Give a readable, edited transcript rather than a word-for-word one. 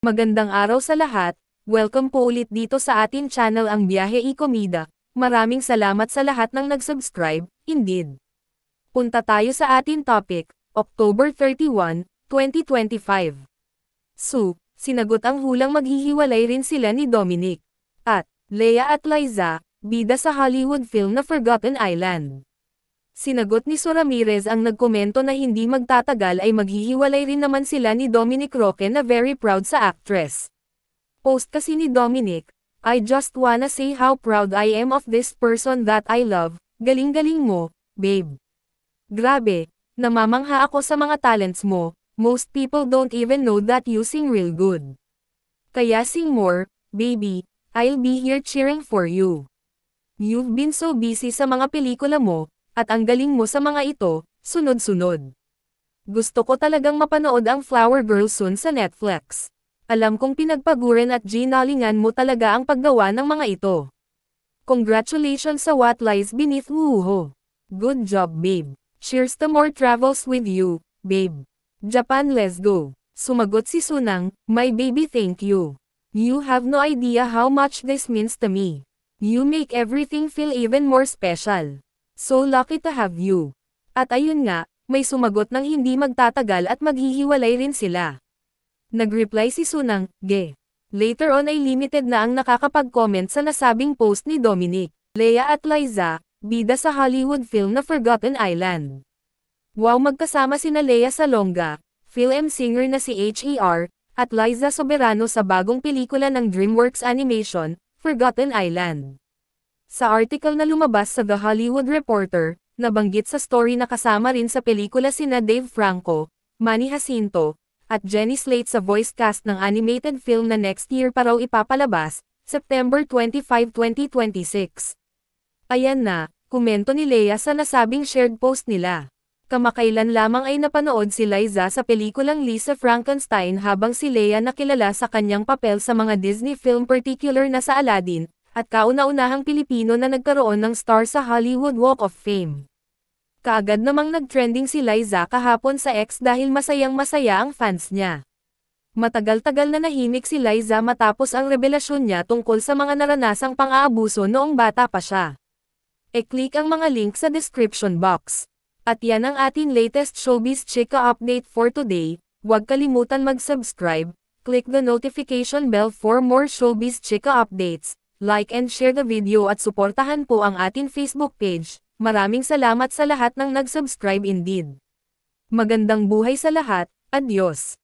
Magandang araw sa lahat, welcome po ulit dito sa atin channel ang Biyahe y Komida. Maraming salamat sa lahat ng nag-subscribe, indeed. Punta tayo sa atin topic, October 31, 2025. Sinagot ang hulang maghihiwalay rin sila ni Dominic. At, Lea at Liza, bida sa Hollywood film na Forgotten Island. Sinagot ni Sue Ramirez ang nagkomento na hindi magtatagal ay maghihiwalay rin naman sila ni Dominic Roque na very proud sa actress. Post kasi ni Dominic, I just wanna say how proud I am of this person that I love, galing-galing mo, babe. Grabe, namamangha ako sa mga talents mo, most people don't even know that you sing real good. Kaya sing more, baby, I'll be here cheering for you. You've been so busy sa mga pelikula mo, at ang galing mo sa mga ito, sunod-sunod. Gusto ko talagang mapanood ang Flower Girl soon sa Netflix. Alam kong pinagpaguran at ginalingan mo talaga ang paggawa ng mga ito. Congratulations sa What Lies Beneath Wuho. Good job babe. Cheers to more travels with you, babe. Japan let's go. Sumagot si Sunang, my baby thank you. You have no idea how much this means to me. You make everything feel even more special. So lucky to have you. At ayun nga, may sumagot ng hindi magtatagal at maghihiwalay rin sila. Nag-reply si Sunang, ge. Later on ay limited na ang nakakapag-comment sa nasabing post ni Dominic. Lea at Liza, bida sa Hollywood film na Forgotten Island. Wow, magkasama sina Lea Salonga, film singer na si H.E.R., at Liza Soberano sa bagong pelikula ng DreamWorks Animation, Forgotten Island. Sa article na lumabas sa The Hollywood Reporter, nabanggit sa story na kasama rin sa pelikula sina Dave Franco, Manny Jacinto, at Jenny Slate sa voice cast ng animated film na next year pa raw ipapalabas, September 25, 2026. Ayan na, komento ni Lea sa nasabing shared post nila. Kamakailan lamang ay napanood si Liza sa pelikulang Lisa Frankenstein habang si Lea nakilala sa kanyang papel sa mga Disney film particular na sa Aladdin, at kauna-unahang Pilipino na nagkaroon ng star sa Hollywood Walk of Fame. Kaagad namang nag-trending si Liza kahapon sa X dahil masayang-masaya ang fans niya. Matagal-tagal na nahimik si Liza matapos ang revelasyon niya tungkol sa mga naranasang pang-aabuso noong bata pa siya. E-click ang mga link sa description box. At yan ang ating latest showbiz chika update for today. Huwag kalimutan mag-subscribe, click the notification bell for more showbiz chika updates. Like and share the video at suportahan po ang ating Facebook page. Maraming salamat sa lahat ng nag-subscribe indeed. Magandang buhay sa lahat, adios.